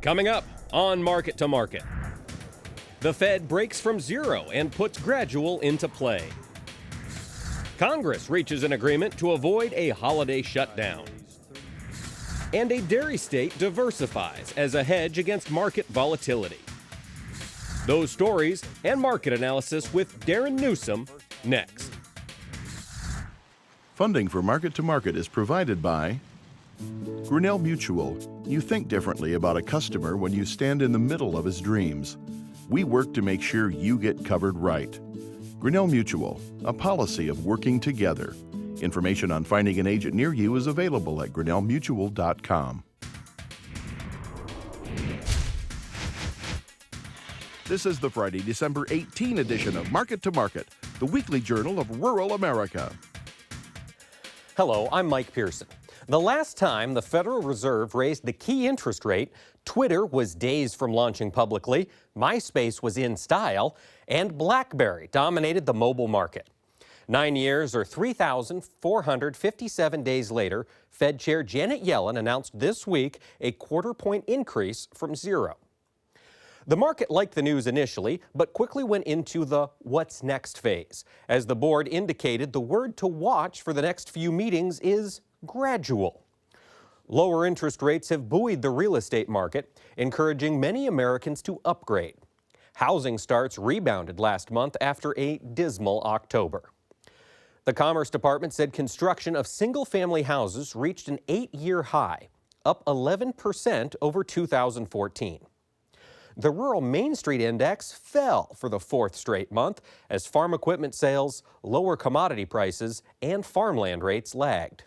Coming up on Market to Market, the Fed breaks from zero and puts gradual into play. Congress reaches an agreement to avoid a holiday shutdown. And a dairy state diversifies as a hedge against market volatility. Those stories and market analysis with Darin Newsom next. Funding for Market to Market is provided by Grinnell Mutual. You think differently about a customer when you stand in the middle of his dreams. We work to make sure you get covered right. Grinnell Mutual, a policy of working together. Information on finding an agent near you is available at grinnellmutual.com. This is the Friday, December 18 edition of Market to Market, the weekly journal of rural America. Hello, I'm Mike Pearson. The last time the Federal Reserve raised the key interest rate, Twitter was days from launching publicly, MySpace was in style, and BlackBerry dominated the mobile market. 9 years or 3,457 days later, Fed Chair Janet Yellen announced this week a quarter-point increase from zero. The market liked the news initially, but quickly went into the what's next phase, as the board indicated the word to watch for the next few meetings is gradual. Lower interest rates have buoyed the real estate market, encouraging many Americans to upgrade. Housing starts rebounded last month after a dismal October. The Commerce Department said construction of single-family houses reached an 8-year high, up 11% over 2014. The Rural Main Street Index fell for the fourth straight month as farm equipment sales, lower commodity prices, and farmland rates lagged.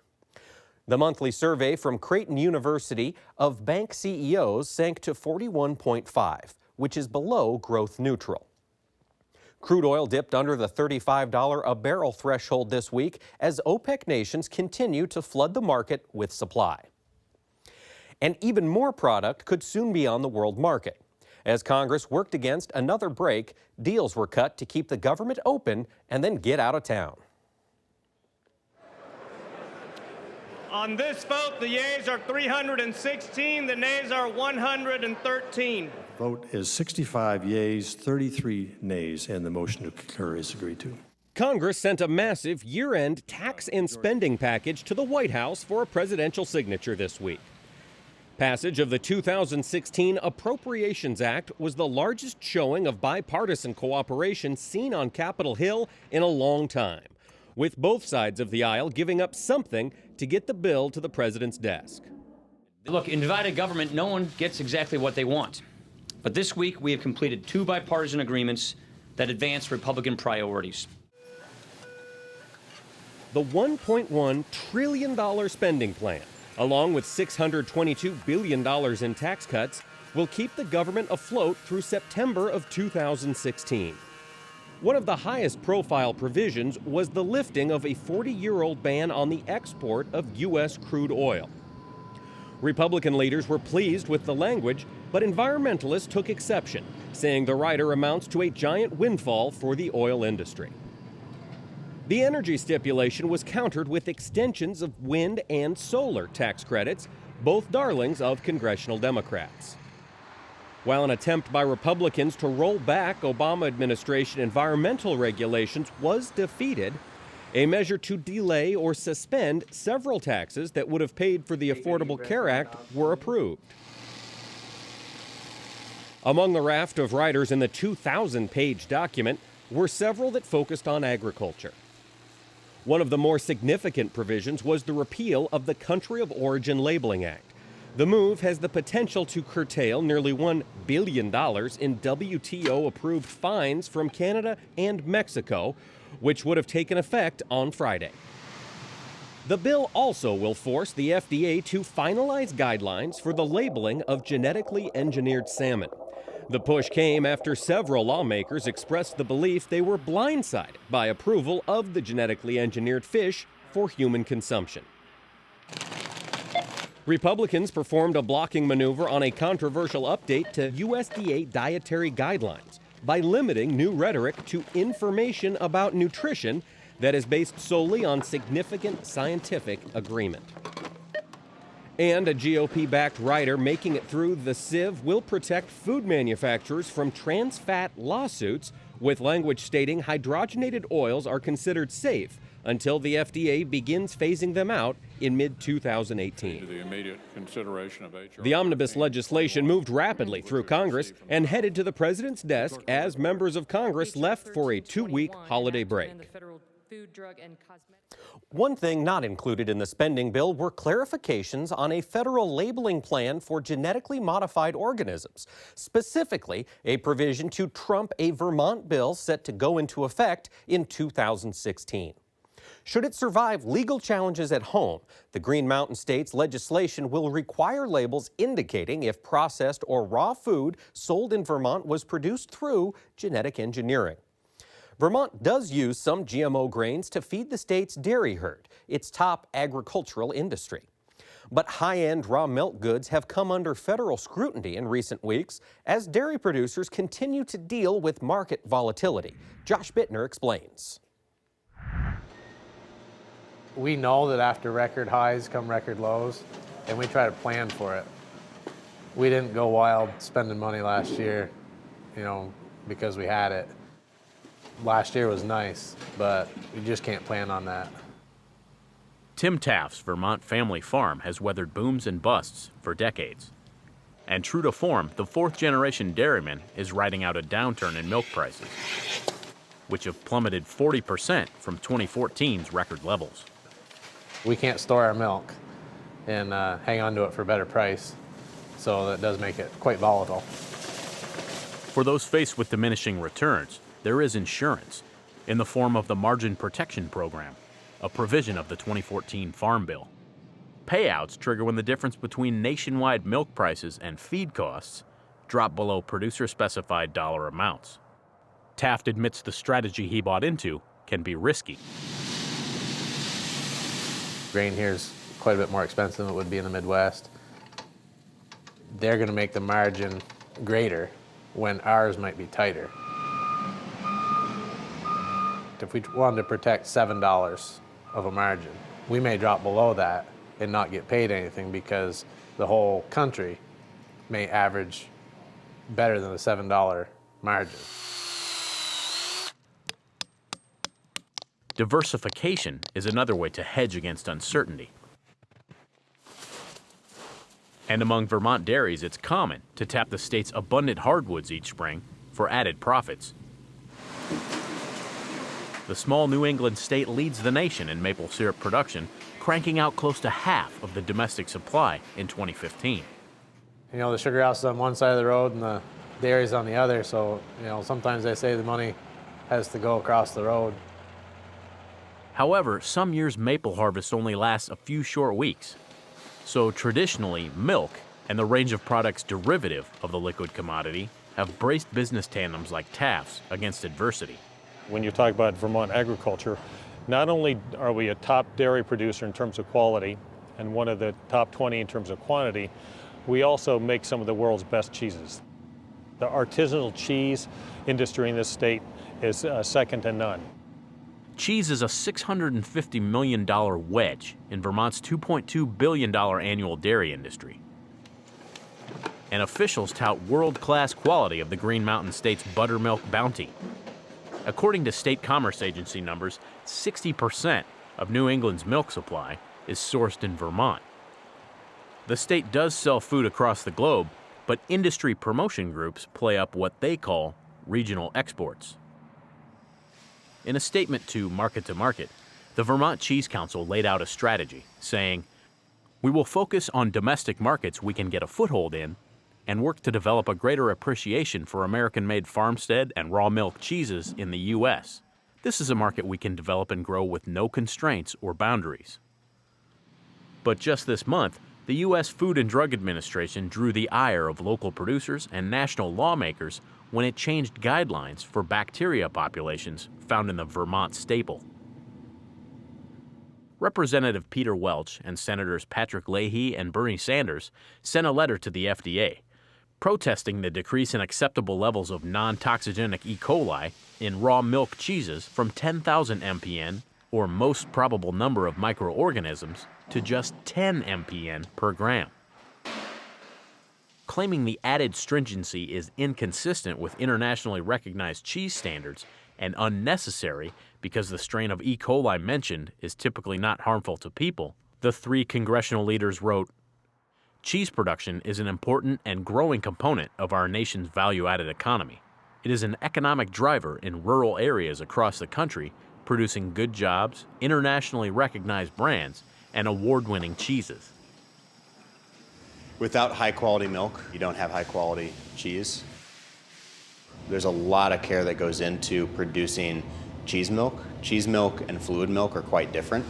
The monthly survey from Creighton University of bank CEOs sank to 41.5, which is below growth neutral. Crude oil dipped under the $35 a barrel threshold this week as OPEC nations continue to flood the market with supply. And even more product could soon be on the world market. As Congress worked against another break, deals were cut to keep the government open and then get out of town. On this vote, the yeas are 316, the nays are 113. Vote is 65 yeas, 33 nays, and the motion to concur is agreed to. Congress sent a massive year-end tax and spending package to the White House for a presidential signature this week. Passage of the 2016 Appropriations Act was the largest showing of bipartisan cooperation seen on Capitol Hill in a long time, with both sides of the aisle giving up something to get the bill to the president's desk. Look, in divided government, no one gets exactly what they want. But this week, we have completed 2 bipartisan agreements that advance Republican priorities. The $1.1 trillion spending plan, along with $622 billion in tax cuts, will keep the government afloat through September of 2016. One of the highest profile provisions was the lifting of a 40-year-old ban on the export of U.S. crude oil. Republican leaders were pleased with the language, but environmentalists took exception, saying the rider amounts to a giant windfall for the oil industry. The energy stipulation was countered with extensions of wind and solar tax credits, both darlings of congressional Democrats. While an attempt by Republicans to roll back Obama administration environmental regulations was defeated, a measure to delay or suspend several taxes that would have paid for the Affordable Care Act were approved. Among the raft of riders in the 2,000-page document were several that focused on agriculture. One of the more significant provisions was the repeal of the Country of Origin Labeling Act. The move has the potential to curtail nearly $1 billion in WTO-approved fines from Canada and Mexico, which would have taken effect on Friday. The bill also will force the FDA to finalize guidelines for the labeling of genetically engineered salmon. The push came after several lawmakers expressed the belief they were blindsided by approval of the genetically engineered fish for human consumption. Republicans performed a blocking maneuver on a controversial update to USDA dietary guidelines by limiting new rhetoric to information about nutrition that is based solely on significant scientific agreement. And a GOP-backed rider making it through the sieve will protect food manufacturers from trans fat lawsuits, with language stating hydrogenated oils are considered safe until the FDA begins phasing them out in mid-2018. The immediate consideration of HR. The omnibus legislation moved rapidly through Congress and headed to the president's desk as members of Congress left for a 2-week holiday break. One thing not included in the spending bill were clarifications on a federal labeling plan for genetically modified organisms, specifically a provision to trump a Vermont bill set to go into effect in 2016. Should it survive legal challenges at home, the Green Mountain State's legislation will require labels indicating if processed or raw food sold in Vermont was produced through genetic engineering. Vermont does use some GMO grains to feed the state's dairy herd, its top agricultural industry. But high-end raw milk goods have come under federal scrutiny in recent weeks as dairy producers continue to deal with market volatility. Josh Bittner explains. We know that after record highs come record lows, and we try to plan for it. We didn't go wild spending money last year, because we had it. Last year was nice, but we just can't plan on that. Tim Taft's Vermont family farm has weathered booms and busts for decades. And true to form, the fourth-generation dairyman is riding out a downturn in milk prices, which have plummeted 40% from 2014's record levels. We can't store our milk and hang on to it for a better price, so that does make it quite volatile. For those faced with diminishing returns, there is insurance in the form of the Margin Protection Program, a provision of the 2014 Farm Bill. Payouts trigger when the difference between nationwide milk prices and feed costs drop below producer-specified dollar amounts. Taft admits the strategy he bought into can be risky. Grain here is quite a bit more expensive than it would be in the Midwest. They're going to make the margin greater when ours might be tighter. If we wanted to protect $7 of a margin, we may drop below that and not get paid anything because the whole country may average better than a $7 margin. Diversification is another way to hedge against uncertainty. And among Vermont dairies, it's common to tap the state's abundant hardwoods each spring for added profits. The small New England state leads the nation in maple syrup production, cranking out close to half of the domestic supply in 2015. The sugar house is on one side of the road and the dairy's on the other, so sometimes they say the money has to go across the road. However, some years maple harvest only lasts a few short weeks. So traditionally, milk and the range of products derivative of the liquid commodity have braced business tandems like Taft's against adversity. When you talk about Vermont agriculture, not only are we a top dairy producer in terms of quality and one of the top 20 in terms of quantity, we also make some of the world's best cheeses. The artisanal cheese industry in this state is second to none. Cheese is a $650 million wedge in Vermont's $2.2 billion annual dairy industry. And officials tout world-class quality of the Green Mountain State's buttermilk bounty. According to State Commerce Agency numbers, 60% of New England's milk supply is sourced in Vermont. The state does sell food across the globe, but industry promotion groups play up what they call regional exports. In a statement to Market, the Vermont Cheese Council laid out a strategy, saying, "We will focus on domestic markets we can get a foothold in and work to develop a greater appreciation for American-made farmstead and raw milk cheeses in the U.S. This is a market we can develop and grow with no constraints or boundaries." But just this month, the U.S. Food and Drug Administration drew the ire of local producers and national lawmakers when it changed guidelines for bacteria populations found in the Vermont staple. Representative Peter Welch and Senators Patrick Leahy and Bernie Sanders sent a letter to the FDA, protesting the decrease in acceptable levels of non-toxigenic E. coli in raw milk cheeses from 10,000 mpn, or most probable number of microorganisms, to just 10 mpn per gram. Claiming the added stringency is inconsistent with internationally recognized cheese standards and unnecessary because the strain of E. coli mentioned is typically not harmful to people, the three congressional leaders wrote, "Cheese production is an important and growing component of our nation's value-added economy. It is an economic driver in rural areas across the country, producing good jobs, internationally recognized brands, and award-winning cheeses." Without high-quality milk, you don't have high-quality cheese. There's a lot of care that goes into producing cheese milk. Cheese milk and fluid milk are quite different.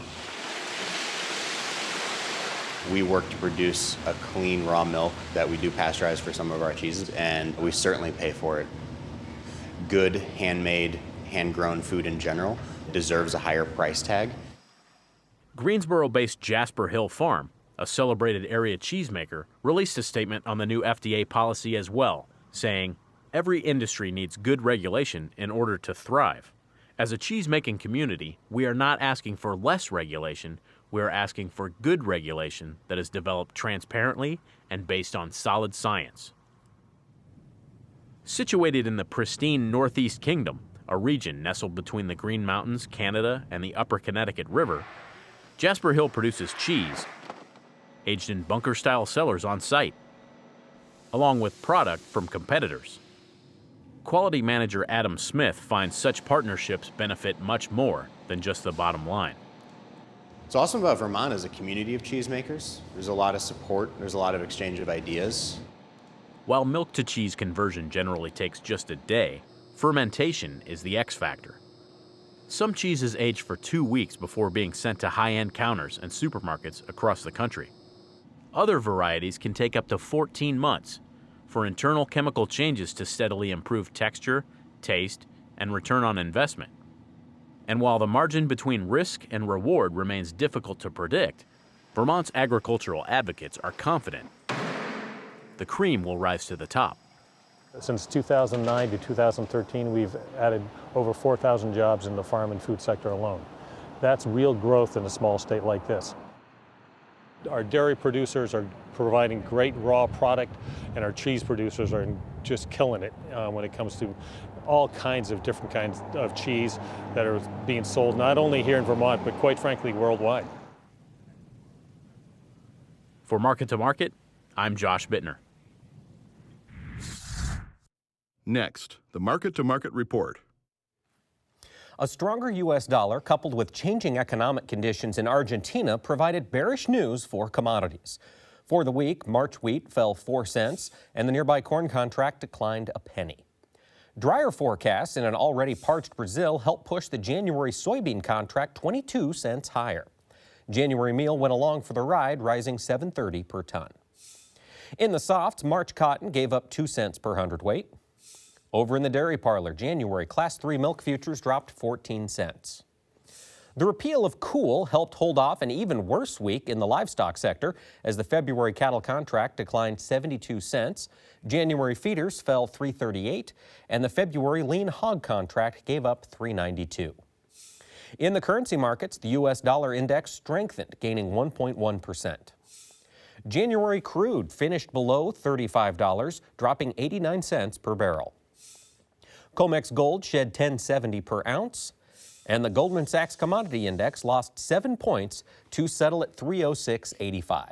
We work to produce a clean raw milk that we do pasteurize for some of our cheeses, and we certainly pay for it. Good, handmade, hand-grown food in general deserves a higher price tag. Greensboro-based Jasper Hill Farm, a celebrated area cheesemaker, released a statement on the new FDA policy as well, saying, "Every industry needs good regulation in order to thrive. As a cheese-making community, we are not asking for less regulation, we are asking for good regulation that is developed transparently and based on solid science." Situated in the pristine Northeast Kingdom, a region nestled between the Green Mountains, Canada, and the Upper Connecticut River, Jasper Hill produces cheese, aged in bunker-style cellars on site, along with product from competitors. Quality manager Adam Smith finds such partnerships benefit much more than just the bottom line. What's awesome about Vermont is a community of cheesemakers. There's a lot of support, there's a lot of exchange of ideas. While milk-to-cheese conversion generally takes just a day, fermentation is the X factor. Some cheeses age for 2 weeks before being sent to high-end counters and supermarkets across the country. Other varieties can take up to 14 months for internal chemical changes to steadily improve texture, taste, and return on investment. And while the margin between risk and reward remains difficult to predict, Vermont's agricultural advocates are confident the cream will rise to the top. Since 2009 to 2013, we've added over 4,000 jobs in the farm and food sector alone. That's real growth in a small state like this. Our dairy producers are providing great raw product, and our cheese producers are just killing it when it comes to all kinds of different kinds of cheese that are being sold not only here in Vermont, but quite frankly, worldwide. For Market to Market, I'm Josh Bittner. Next, the Market to Market report. A stronger U.S. dollar coupled with changing economic conditions in Argentina provided bearish news for commodities. For the week, March wheat fell 4 cents and the nearby corn contract declined a penny. Drier forecasts in an already parched Brazil helped push the January soybean contract 22 cents higher. January meal went along for the ride, rising $7.30 per ton. In the softs, March cotton gave up 2 cents per hundredweight. Over in the dairy parlor, January Class 3 milk futures dropped 14 cents. The repeal of Cool helped hold off an even worse week in the livestock sector as the February cattle contract declined 72 cents, January feeders fell 3.38, and the February lean hog contract gave up 3.92. In the currency markets, the U.S. dollar index strengthened, gaining 1.1%. January crude finished below $35, dropping 89 cents per barrel. COMEX gold shed $10.70 per ounce, and the Goldman Sachs Commodity Index lost 7 points to settle at 306.85.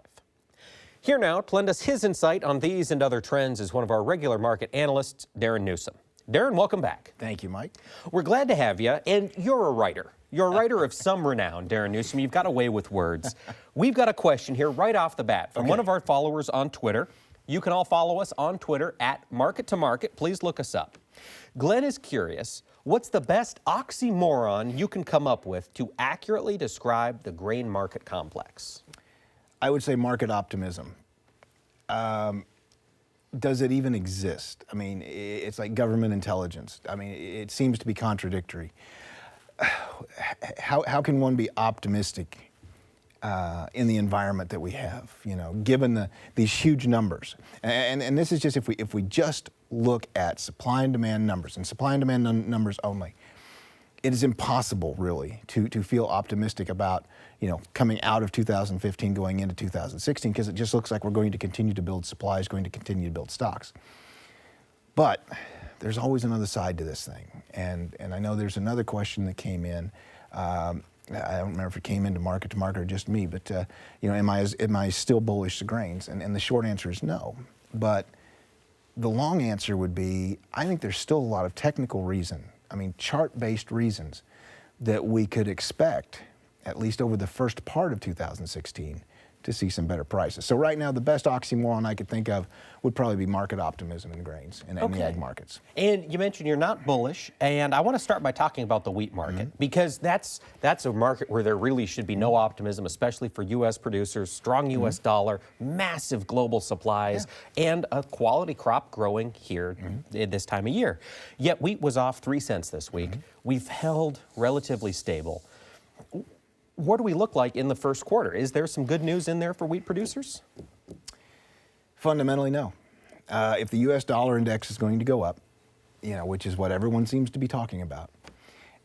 Here now to lend us his insight on these and other trends is one of our regular market analysts, Darin Newsom. Darin, welcome back. Thank you, Mike. We're glad to have you, and you're a writer. You're a writer of some renown, Darin Newsom. You've got a way with words. We've got a question here right off the bat from one of our followers on Twitter. You can all follow us on Twitter at Market to Market. Please look us up. Glenn is curious, what's the best oxymoron you can come up with to accurately describe the grain market complex? I would say market optimism. Does it even exist? I mean, it's like government intelligence. I mean, it seems to be contradictory. How can one be optimistic in the environment that we have, you know, given these huge numbers? And this is just if we just look at supply and demand numbers, and supply and demand numbers only. it is impossible, really, to feel optimistic about, coming out of 2015 going into 2016, because it just looks like we're going to continue to build supplies, going to continue to build stocks. But there's always another side to this thing, and I know there's another question that came in. I don't remember if it came into market or just me, but am I still bullish to grains? And the short answer is no. But the long answer would be, I think there's still a lot of technical reason, chart-based reasons, that we could expect, at least over the first part of 2016, to see some better prices. So right now, the best oxymoron I could think of would probably be market optimism in grains and in the ag markets. And you mentioned you're not bullish, and I want to start by talking about the wheat market, because that's a market where there really should be no optimism, especially for U.S. producers, strong U.S. dollar, massive global supplies, and a quality crop growing here at this time of year. Yet wheat was off 3 cents this week. We've held relatively stable. What do we look like in the first quarter? Is there some good news in there for wheat producers? Fundamentally, no. If the U.S. dollar index is going to go up, which is what everyone seems to be talking about,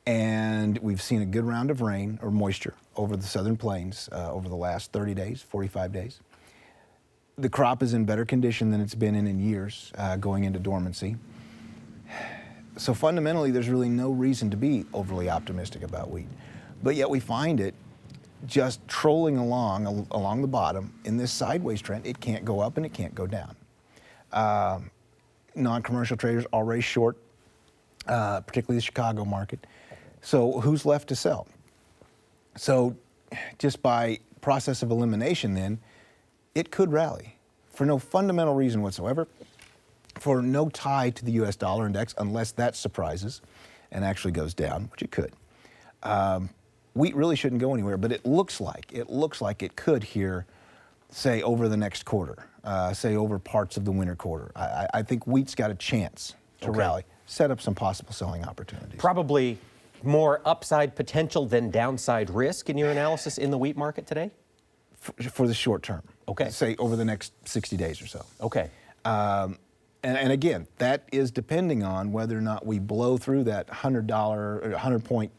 and we've seen a good round of rain or moisture over the southern plains over the last 30 days, 45 days, the crop is in better condition than it's been in years going into dormancy. So fundamentally, there's really no reason to be overly optimistic about wheat. But yet we find it just trolling along the bottom in this sideways trend. It can't go up and it can't go down. Non-commercial traders already short, particularly the Chicago market. So who's left to sell? So just by process of elimination then, it could rally for no fundamental reason whatsoever, for no tie to the U.S. dollar index, unless that surprises and actually goes down, which it could. Wheat really shouldn't go anywhere, but it looks like it could here, say, over the next quarter, say over parts of the winter quarter. I think wheat's got a chance to rally, set up some possible selling opportunities. Probably more upside potential than downside risk in your analysis in the wheat market today? For the short term. Okay. Say over the next 60 days or so. Okay. And again, that is depending on whether or not we blow through that $100 or 100-point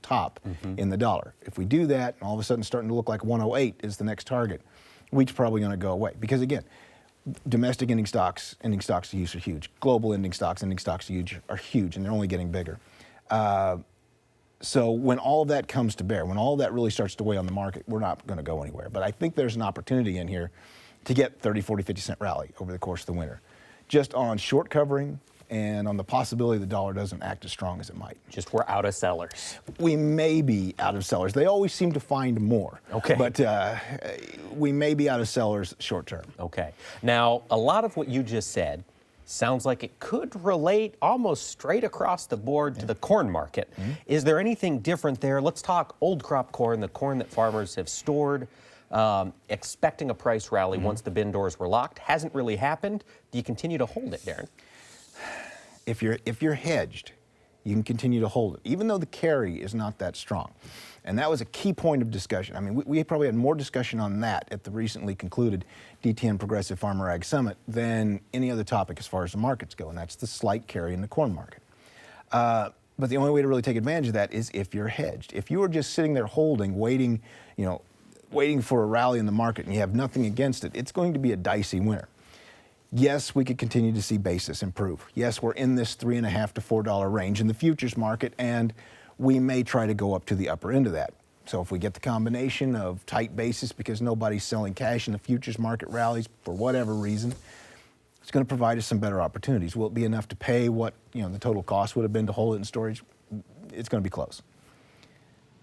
top in the dollar. If we do that, and all of a sudden starting to look like 108 is the next target, wheat's probably going to go away. Because again, domestic ending stocks to use are huge. Global ending stocks to are huge, and they're only getting bigger. So when all of that comes to bear, when all of that really starts to weigh on the market, we're not going to go anywhere. But I think there's an opportunity in here to get 30, 40, 50 cent rally over the course of the winter, just on short covering and on the possibility the dollar doesn't act as strong as it might. Just we're out of sellers. We may be out of sellers. They always seem to find more. Okay. But we may be out of sellers short term. Okay. Now, a lot of what you just said sounds like it could relate almost straight across the board to the corn market. Is there anything different there? Let's talk old crop corn, the corn that farmers have stored, expecting a price rally once the bin doors were locked. Hasn't really happened. Do you continue to hold it, Darin? If you're hedged, you can continue to hold it, even though the carry is not that strong. And that was a key point of discussion. I mean, we probably had more discussion on that at the recently concluded DTN Progressive Farmer Ag Summit than any other topic as far as the markets go, and that's the slight carry in the corn market. But the only way to really take advantage of that is if you're hedged. If you are just sitting there holding, waiting for a rally in the market and you have nothing against it, it's going to be a dicey winter. Yes, we could continue to see basis improve. Yes, we're in this $3.50 to $4 range in the futures market, and we may try to go up to the upper end of that. So if we get the combination of tight basis because nobody's selling cash and the futures market rallies for whatever reason, it's going to provide us some better opportunities. Will it be enough to pay what the total cost would have been to hold it in storage? It's going to be close.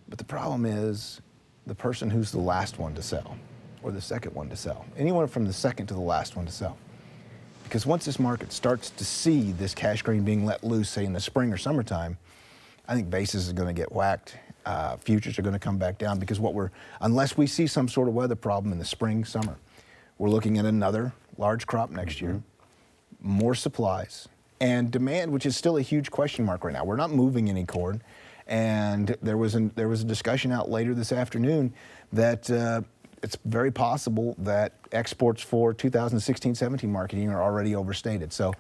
But the problem is the person who's the last one to sell or the second one to sell. Anyone from the second to the last one to sell. Because once this market starts to see this cash grain being let loose, say in the spring or summertime, I think basis is going to get whacked. Futures are going to come back down because unless we see some sort of weather problem in the spring, summer, we're looking at another large crop next year, more supplies, and demand, which is still a huge question mark right now. We're not moving any corn, and there was a discussion out later this afternoon that it's very possible that exports for 2016-17 marketing are already overstated. So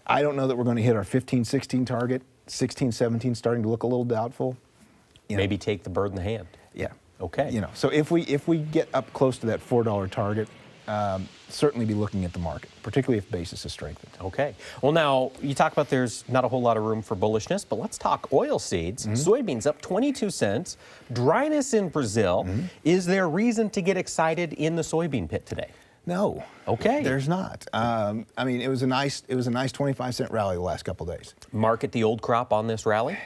I don't know that we're going to hit our 15-16 target 16, 17 starting to look a little doubtful. Maybe take the bird in the hand. Yeah. Okay. So if we get up close to that $4 target, certainly be looking at the market, particularly if basis is strengthened. Okay. Well, now, you talk about there's not a whole lot of room for bullishness, but let's talk oil seeds. Soybeans up 22 cents, dryness in Brazil. Is there reason to get excited in the soybean pit today? No. Okay. There's not. I mean, it was a nice 25-cent rally the last couple of days. Market the old crop on this rally?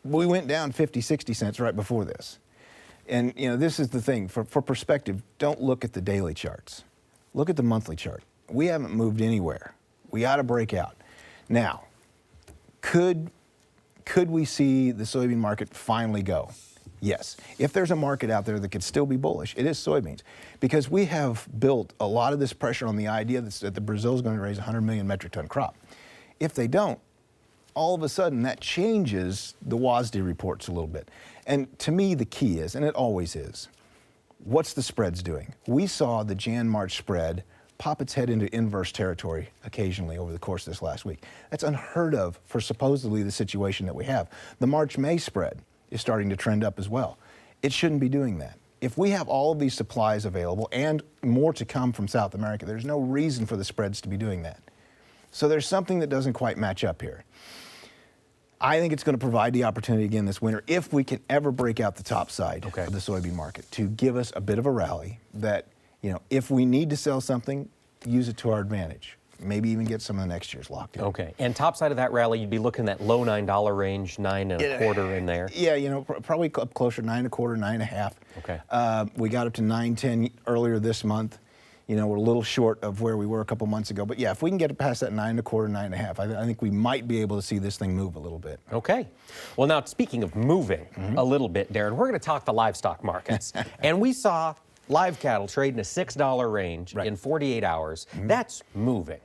We went down 50, 60 cents right before this. And, this is the thing. For perspective, don't look at the daily charts. Look at the monthly chart. We haven't moved anywhere. We ought to break out. Now, could we see the soybean market finally go? Yes. If there's a market out there that could still be bullish, it is soybeans. Because we have built a lot of this pressure on the idea that the Brazil is going to raise 100 million metric ton crop. If they don't, all of a sudden that changes the WASDE reports a little bit. And to me, the key is, and it always is, what's the spreads doing? We saw the Jan-March spread pop its head into inverse territory occasionally over the course of this last week. That's unheard of for supposedly the situation that we have. The March-May spread is starting to trend up as well. It shouldn't be doing that. If we have all of these supplies available and more to come from South America, there's no reason for the spreads to be doing that. So there's something that doesn't quite match up here. I think it's going to provide the opportunity again this winter, if we can ever break out the top side of the soybean market, to give us a bit of a rally that, if we need to sell something, use it to our advantage. Maybe even get some of the next year's locked in. Okay. And top side of that rally, you'd be looking at low $9 range, 9.25 in there. Yeah, probably up closer to 9.25, 9.5. Okay. We got up to 9.10 earlier this month. We're a little short of where we were a couple months ago. But yeah, if we can get past that 9.25, 9.5, I think we might be able to see this thing move a little bit. Okay. Well, now, speaking of moving a little bit, Darin, we're going to talk the livestock markets. And we saw live cattle trade in a $6 range in 48 hours. That's moving.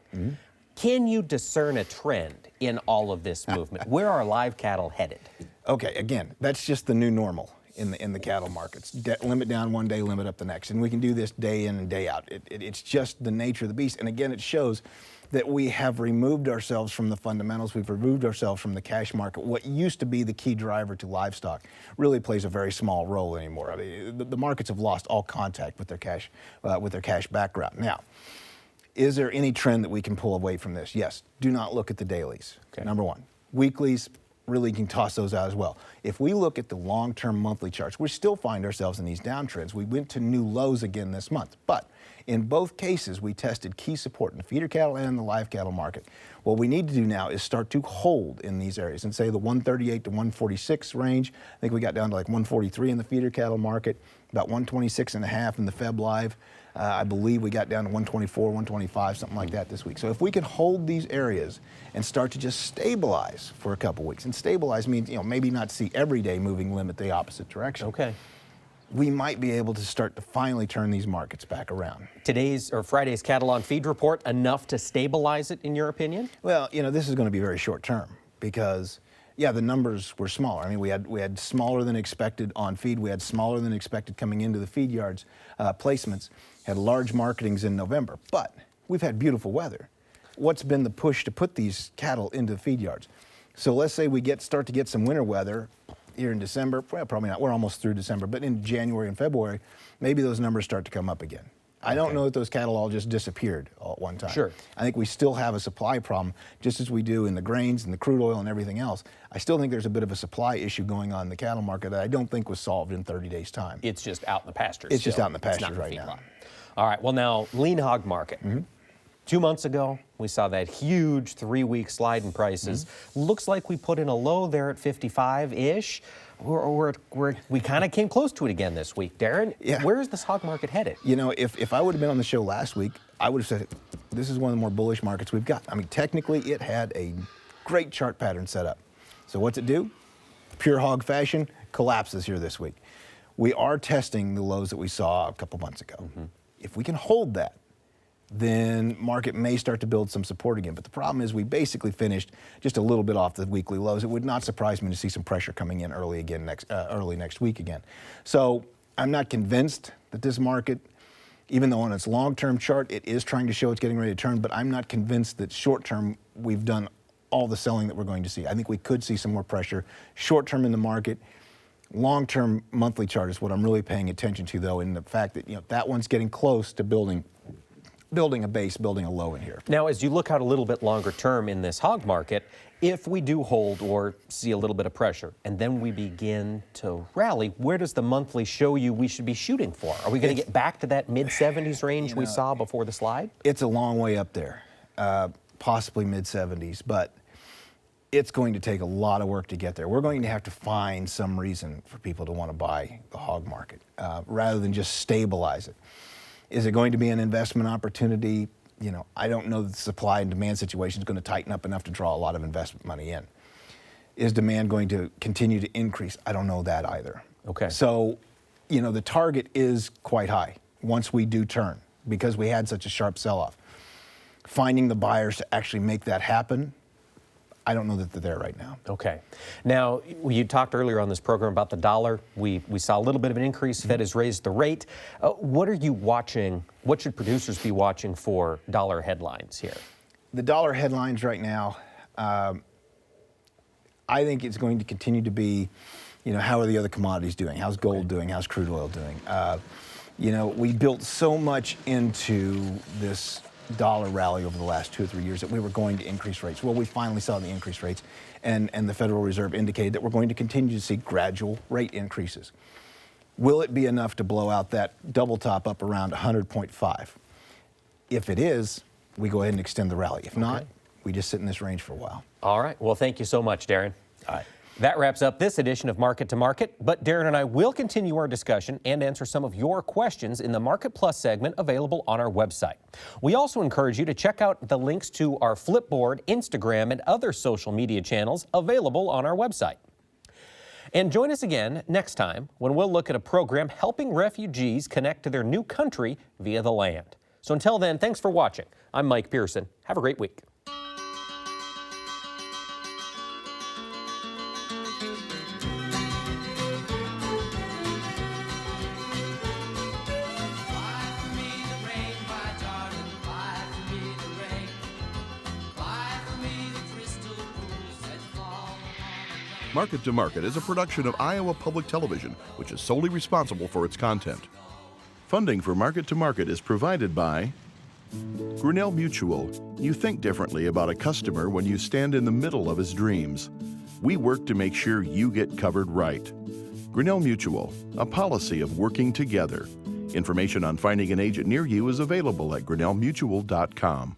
Can you discern a trend in all of this movement? Where are live cattle headed? Okay, again, that's just the new normal in the cattle markets. Limit down one day, limit up the next. And we can do this day in and day out. It's just the nature of the beast. And again, it shows that we have removed ourselves from the fundamentals. We've removed ourselves from the cash market. What used to be the key driver to livestock really plays a very small role anymore. I mean, the markets have lost all contact with their cash background. Now, is there any trend that we can pull away from this? Yes. Do not look at the dailies. Okay. Number one. Weeklies, really can toss those out as well. If we look at the long-term monthly charts, we still find ourselves in these downtrends. We went to new lows again this month, but in both cases, we tested key support in the feeder cattle and in the live cattle market. What we need to do now is start to hold in these areas and say the 138 to 146 range. I think we got down to like 143 in the feeder cattle market, about 126.5 in the Feb Live. I believe we got down to 124, 125, something like that this week. So if we can hold these areas and start to just stabilize for a couple weeks, and stabilize means, maybe not see every day moving limit the opposite direction. Okay. We might be able to start to finally turn these markets back around. Today's or Friday's cattle on feed report enough to stabilize it, in your opinion? Well, this is going to be very short term because, yeah, the numbers were smaller. I mean, we had smaller than expected on feed. We had smaller than expected coming into the feed yards placements. Had large marketings in November, but we've had beautiful weather. What's been the push to put these cattle into the feed yards? So let's say we start to get some winter weather here in December. Well, probably not. We're almost through December, but in January and February, maybe those numbers start to come up again. I don't know that those cattle all just disappeared all at one time. Sure. I think we still have a supply problem, just as we do in the grains and the crude oil and everything else. I still think there's a bit of a supply issue going on in the cattle market that I don't think was solved in 30 days' time. It's just out in the pastures. It's just out in the pastures right now. All right, well now, lean hog market. 2 months ago, we saw that huge 3-week slide in prices. Looks like we put in a low there at 55-ish. We kind of came close to it again this week, Darin. Yeah. Where is this hog market headed? If I would have been on the show last week, I would have said this is one of the more bullish markets we've got. I mean, technically, it had a great chart pattern set up. So what's it do? Pure hog fashion, collapses here this week. We are testing the lows that we saw a couple months ago. If we can hold that, then market may start to build some support again. But the problem is we basically finished just a little bit off the weekly lows. It would not surprise me to see some pressure coming in early next week again. So I'm not convinced that this market, even though on its long-term chart it is trying to show it's getting ready to turn, but I'm not convinced that short-term we've done all the selling that we're going to see. I think we could see some more pressure short term in the market. Long-term monthly chart is what I'm really paying attention to, though, in the fact that that one's getting close to building a base, building a low in here. Now, as you look out a little bit longer term in this hog market, if we do hold or see a little bit of pressure and then we begin to rally, where does the monthly show you we should be shooting for? Are we going to get back to that mid-70s range we saw before the slide? It's a long way up there, possibly mid-70s, but it's going to take a lot of work to get there. We're going to have to find some reason for people to want to buy the hog market rather than just stabilize it. Is it going to be an investment opportunity? I don't know that the supply and demand situation is going to tighten up enough to draw a lot of investment money in. Is demand going to continue to increase? I don't know that either. Okay. So, the target is quite high once we do turn because we had such a sharp sell-off. Finding the buyers to actually make that happen, I don't know that they're there right now. Okay. Now, you talked earlier on this program about the dollar. We saw a little bit of an increase. Fed has raised the rate. What are you watching? What should producers be watching for dollar headlines here? The dollar headlines right now, I think it's going to continue to be, how are the other commodities doing? How's gold doing? How's crude oil doing? We built so much into this dollar rally over the last 2 or 3 years that we were going to increase rates. Well, we finally saw the increased rates, and the Federal Reserve indicated that we're going to continue to see gradual rate increases. Will it be enough to blow out that double top up around 100.5? If it is, we go ahead and extend the rally. If not, we just sit in this range for a while. All right. Well, thank you so much, Darin. All right. That wraps up this edition of Market to Market, but Darin and I will continue our discussion and answer some of your questions in the Market Plus segment available on our website. We also encourage you to check out the links to our Flipboard, Instagram, and other social media channels available on our website. And join us again next time when we'll look at a program helping refugees connect to their new country via the land. So until then, thanks for watching. I'm Mike Pearson. Have a great week. Market to Market is a production of Iowa Public Television, which is solely responsible for its content. Funding for Market to Market is provided by Grinnell Mutual. You think differently about a customer when you stand in the middle of his dreams. We work to make sure you get covered right. Grinnell Mutual, a policy of working together. Information on finding an agent near you is available at grinnellmutual.com.